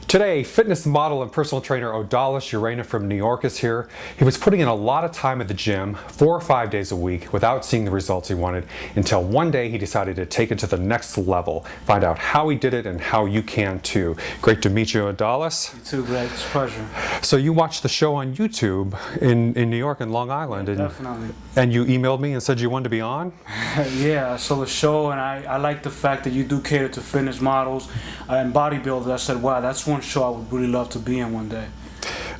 Today, fitness model and personal trainer Odalis Urena from New York is here. He was putting in a lot of time at the gym, 4 or 5 days a week, without seeing the results he wanted, until one day he decided to take it to the next level. Find out how he did it and how you can too. Great to meet you, Odalis. You too, Greg. It's a pleasure. So you watched the show on YouTube in New York and Long Island. Yeah, definitely. And you emailed me and said you wanted to be on? Yeah, I saw the show and I like the fact that you do cater to fitness models and bodybuilders. I said, wow, that's one show I would really love to be in one day.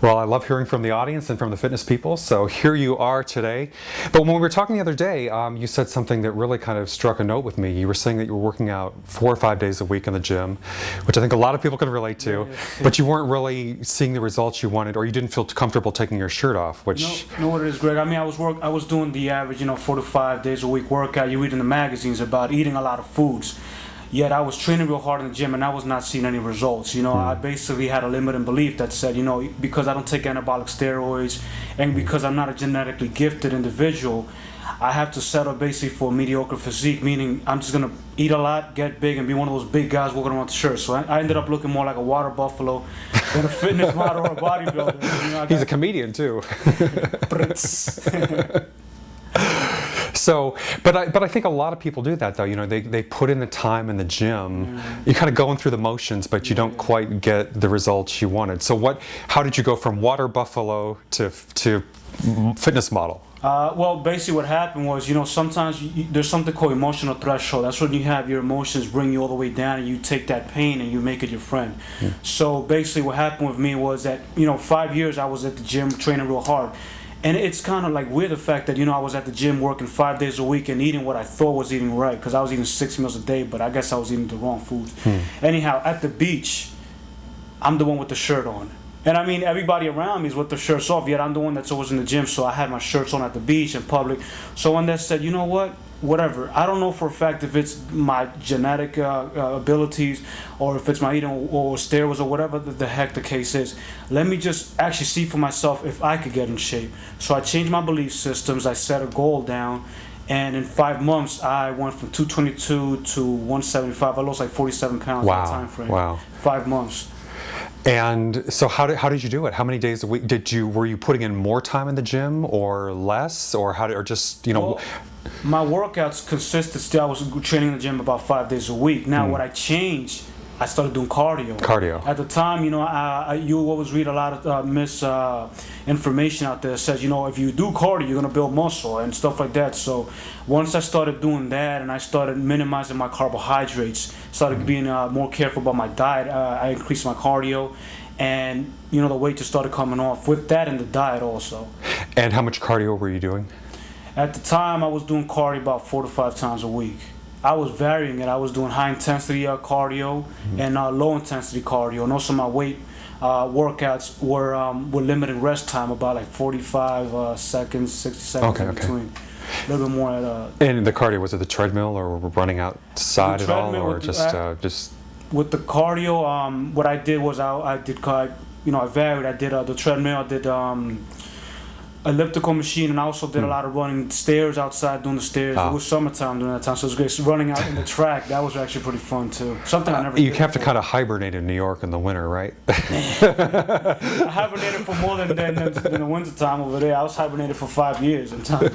Well, I love hearing from the audience and from the fitness people, so here you are today. But when we were talking the other day, you said something that really kind of struck a note with me. You were saying that you were working out 4 or 5 days a week in the gym, which I think a lot of people can relate to, but you weren't really seeing the results you wanted, or you didn't feel comfortable taking your shirt off, which... You know what it is, Greg? I mean, I was doing the average, 4 to 5 days a week workout. You read in the magazines about eating a lot of foods. Yet I was training real hard in the gym and I was not seeing any results. I basically had a limiting belief that said, because I don't take anabolic steroids and because I'm not a genetically gifted individual, I have to settle basically for a mediocre physique, meaning I'm just going to eat a lot, get big, and be one of those big guys walking around with the shirt. So I ended up looking more like a water buffalo than a fitness model or a bodybuilder. He's a comedian too. So, but I think a lot of people do that though. They put in the time in the gym. You're kind of going through the motions, but you don't quite get the results you wanted. So how did you go from water buffalo to fitness model? Well, basically what happened was, sometimes there's something called emotional threshold. That's when you have your emotions bring you all the way down and you take that pain and you make it your friend. So basically what happened with me was that, 5 years I was at the gym training real hard. And it's kind of like weird the fact that, I was at the gym working 5 days a week and eating what I thought was eating right, because I was eating 6 meals a day, but I guess I was eating the wrong foods. Anyhow, at the beach, I'm the one with the shirt on. And I mean, everybody around me is with their shirts off, yet I'm the one that's always in the gym, so I had my shirts on at the beach in public. So one day said, you know what? Whatever. I don't know for a fact if it's my genetic abilities or if it's my eating or steroids or whatever the heck the case is. Let me just actually see for myself if I could get in shape. So I changed my belief systems. I set a goal down. And in 5 months, I went from 222 to 175. I lost like 47 pounds in that time frame. Wow. 5 months. And so how did you do it? How many days a week were you putting in more time in the gym or less, or Well, my workouts consisted still. I was training in the gym about 5 days a week. Now what I changed, I started doing cardio. At the time, you always read a lot of misinformation out there that says, if you do cardio, you're gonna build muscle and stuff like that. So once I started doing that and I started minimizing my carbohydrates, started being more careful about my diet, I increased my cardio, and the weight just started coming off with that and the diet also. And how much cardio were you doing? At the time, I was doing cardio about 4 to 5 times a week. I was varying it. I was doing high intensity cardio and low intensity cardio. And also my weight workouts were limited rest time, about like 45 seconds, 60 seconds in between. A little bit more at And the cardio, was it the treadmill or running outside at all, or just with the cardio? What I did was I varied. I did the treadmill. I did elliptical machine, and I also did a lot of running stairs outside, doing the stairs. It was summertime during that time, so it was great. So running out in the track, that was actually pretty fun too. Something I never. You have to kind of hibernate in New York in the winter, right? I hibernated for more than the winter time over there. I was hibernated for 5 years in time.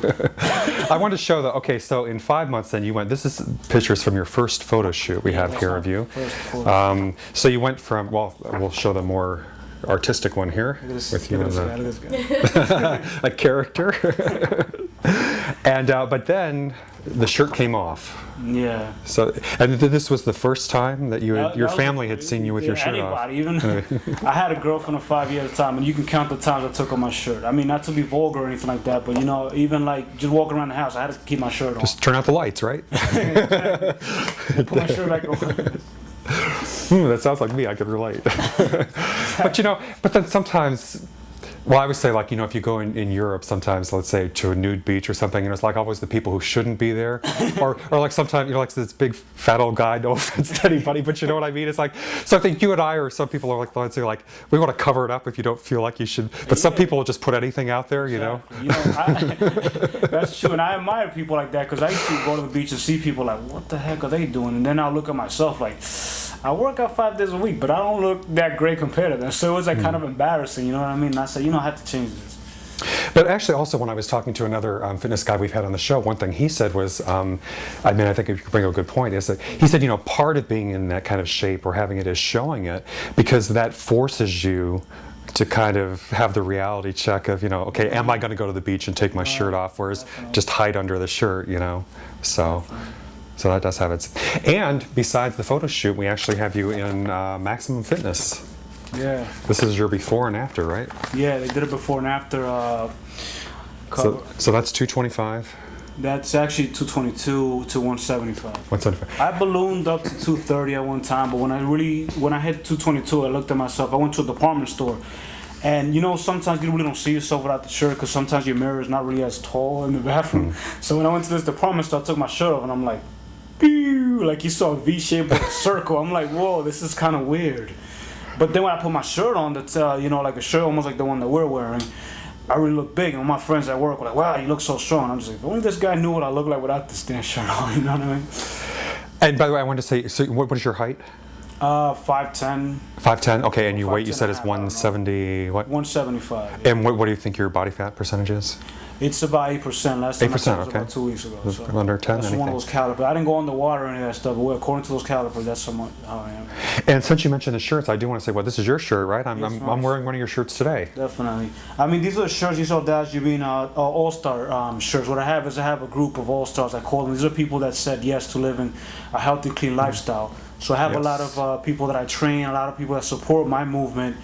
I want to show that. Okay, so in 5 months, then you went. This is pictures from your first photo shoot we have here of you. So you went from. Well, we'll show the more artistic one here with you in a character. And but then the shirt came off. Yeah. So and this was the first time that your family had seen you with your shirt off. Even I had a girlfriend of 5 years at a time, and you can count the times I took off my shirt. I mean, not to be vulgar or anything like that, but even like just walking around the house, I had to keep my shirt on. Just turn out the lights, right? Put my shirt back on. That sounds like me. I could relate. But then sometimes, well, I would say, like, if you go in Europe sometimes, let's say to a nude beach or something, it's like always the people who shouldn't be there, or like sometimes like this big fat old guy. No offense to anybody, but you know what I mean. It's like, so I think you and I, or some people are like, let's say, like, we want to cover it up if you don't feel like you should. But some people will just put anything out there, That's true, and I admire people like that, because I used to go to the beach and see people like, what the heck are they doing? And then I'll look at myself like, I work out 5 days a week, but I don't look that great compared to them. So it was like kind of embarrassing, you know what I mean? And I said, I have to change this. But actually, also when I was talking to another fitness guy we've had on the show, one thing he said was, I think if you bring a good point, is that he said, part of being in that kind of shape or having it is showing it, because that forces you to kind of have the reality check of, okay, am I going to go to the beach and take my shirt off, whereas just hide under the shirt, So that does have its. And besides the photo shoot, we actually have you in Maximum Fitness. Yeah. This is your before and after, right? Yeah, they did it before and after cover. So that's 225? That's actually 222 to 175. 175. I ballooned up to 230 at one time, but when I hit 222, I looked at myself. I went to a department store, and sometimes you really don't see yourself without the shirt, because sometimes your mirror is not really as tall in the bathroom. So when I went to this department store, I took my shirt off, and I'm like, pew, like you saw a V shape with a circle. I'm like, whoa, this is kind of weird. But then when I put my shirt on, that's like a shirt almost like the one that we're wearing, I really look big. And my friends at work were like, wow, you look so strong. I'm just like, if only this guy knew what I look like without this damn shirt on, you know what I mean? And by the way, I wanted to say, so what is your height? 5'10". 5'10", okay, and your weight you said is 5'10", 170, what? 175. Yeah. And what do you think your body fat percentage is? It's about 8%. Last time 8%, I checked was okay. about 2 weeks ago. So Under 10, that's anything? one of those calipers. I didn't go underwater or any of that stuff, but according to those calipers, that's somewhat how I am. And since you mentioned the shirts, I do want to say, well, this is your shirt, right? I'm wearing one of your shirts today. Definitely. I mean, these are the shirts you saw, Dash, you mean all-star shirts. What I have is I have a group of all-stars, I call them. These are people that said yes to living a healthy, clean lifestyle. So I have a lot of people that I train, a lot of people that support my movement,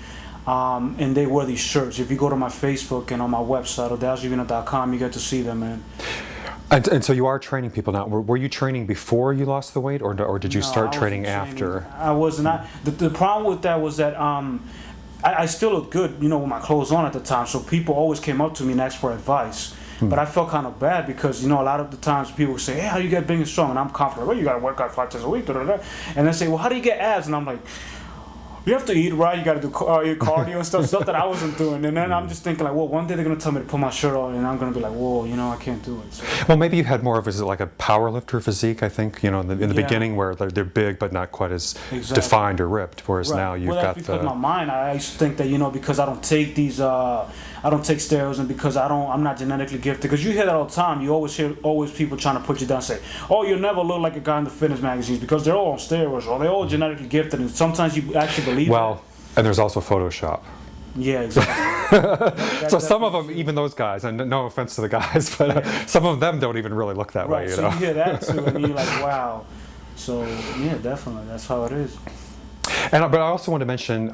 and they wear these shirts. If you go to my Facebook and on my website, odalisurena.com, you get to see them, man. And so you are training people now. Were you training before you lost the weight, or did you start training after? I was not. The problem with that was that I still looked good, with my clothes on at the time. So people always came up to me and asked for advice. But I felt kind of bad because, a lot of the times people would say, hey, how do you get big and strong? And I'm confident, well, you got to work out 5 times a week. And they say, well, how do you get abs? And I'm like, you have to eat right, you got to do your cardio and stuff that I wasn't doing. And then I'm just thinking like, well, one day they're going to tell me to put my shirt on and I'm going to be like, whoa, I can't do it. So. Well, maybe you had more of like a power lifter physique, I think, in the beginning where they're big but not quite as defined or ripped, whereas now you've got the... because my mind, I used to think that, because I don't take these, I don't take steroids, and because I'm not genetically gifted, because you hear that all the time, you always hear people trying to put you down and say, oh, you'll never look like a guy in the fitness magazines because they're all on steroids or they're all genetically gifted, and sometimes you actually believe that. And there's also Photoshop. Yeah, exactly. So some of them, even those guys, and no offense to the guys, but some of them don't even really look that way, So you hear that too, and you're like, wow. So, yeah, definitely, that's how it is. But I also want to mention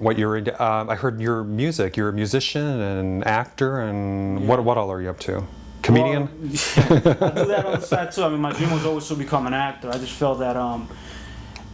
what you're into. I heard your music. You're a musician and actor, and what all are you up to? Comedian? Well, I do that on the side too. I mean, my dream was always to become an actor. I just felt that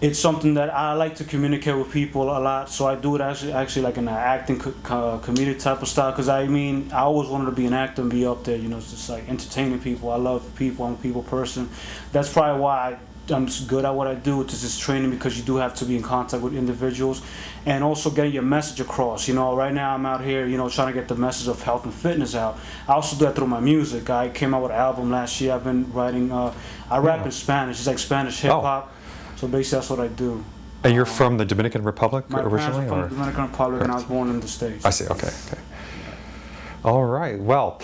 it's something that I like to communicate with people a lot. So I do it actually like in an acting comedic type of style. Because I always wanted to be an actor and be up there. It's just like entertaining people. I love people. I'm a people person. That's probably why I'm just good at what I do. It's just training, because you do have to be in contact with individuals and also getting your message across. Right now I'm out here, trying to get the message of health and fitness out. I also do that through my music. I came out with an album last year. I've been writing, I rap in Spanish. It's like Spanish hip hop. So basically that's what I do. And you're from the Dominican Republic originally? My parents are from the Dominican Republic, and I was born in the States. I see, okay. All right, well.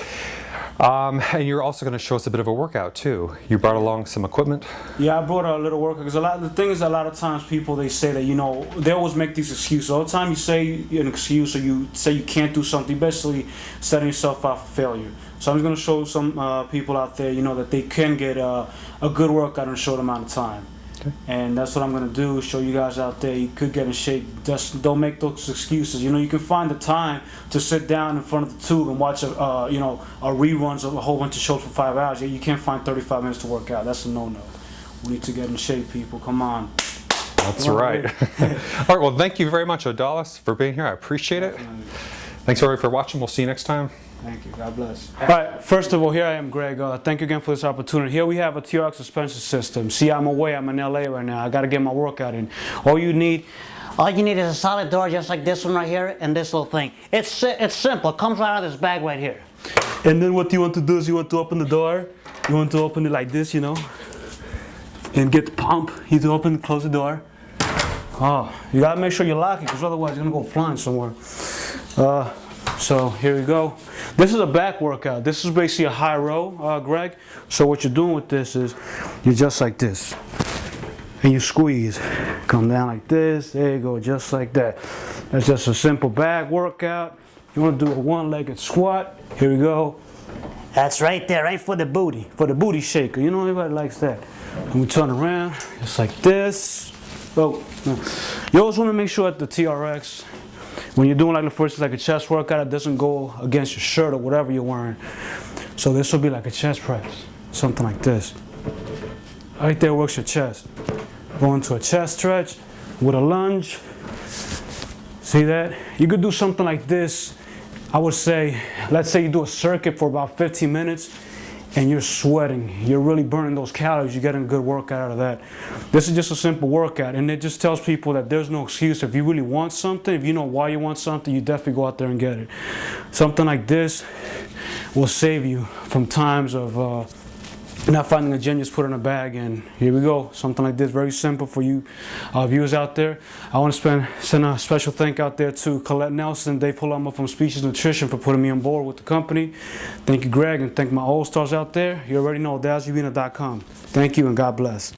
And you're also going to show us a bit of a workout too. You brought along some equipment. Yeah, I brought a little workout, because the thing is, a lot of times people, they say that they always make these excuses. All the time you say an excuse or you say you can't do something, basically setting yourself up for failure. So I'm just going to show some people out there, that they can get a good workout in a short amount of time. Okay. And that's what I'm going to do, show you guys out there you could get in shape. Just don't make those excuses. You can find the time to sit down in front of the tube and watch a reruns of a whole bunch of shows for 5 hours. You can't find 35 minutes to work out. That's a no-no. We need to get in shape, people. Come on. That's right. All right, well, thank you very much, Odalis, for being here. I appreciate it. Thanks, everybody, for watching. We'll see you next time. Thank you. God bless. All right. First of all, here I am, Greg. Thank you again for this opportunity. Here we have a TRX suspension system. See, I'm away. I'm in LA right now. I got to get my workout in. All you need is a solid door just like this one right here and this little thing. It's simple. It comes right out of this bag right here. And then what you want to do is you want to open the door. You want to open it like this, and get the pump. You to open and close the door. Oh, you gotta make sure you lock it, because otherwise you're gonna go flying somewhere. So here we go. This is a back workout. This is basically a high row, Greg. So what you're doing with this is you're just like this, and you squeeze. Come down like this. There you go, just like that. That's just a simple back workout. You want to do a one-legged squat. Here we go. That's right there, right for the booty shaker. You know, everybody likes that. And we turn around, just like this. Oh, you always want to make sure at the TRX, when you're doing like the first, like a chest workout, it doesn't go against your shirt or whatever you're wearing. So this will be like a chest press, something like this. Right there works your chest. Go into a chest stretch with a lunge. See that? You could do something like this. I would say, let's say you do a circuit for about 15 minutes and you're sweating. You're really burning those calories. You're getting a good workout out of that. This is just a simple workout, and it just tells people that there's no excuse. If you really want something, if you know why you want something, you definitely go out there and get it. Something like this will save you from times of not finding a gym, just put it in a bag, and here we go. Something like this, very simple for you viewers out there. I want to send a special thank out there to Colette Nelson, Dave Paloma from Species Nutrition for putting me on board with the company. Thank you, Greg, and thank my all-stars out there. You already know, OdalisUrena.com. Thank you, and God bless.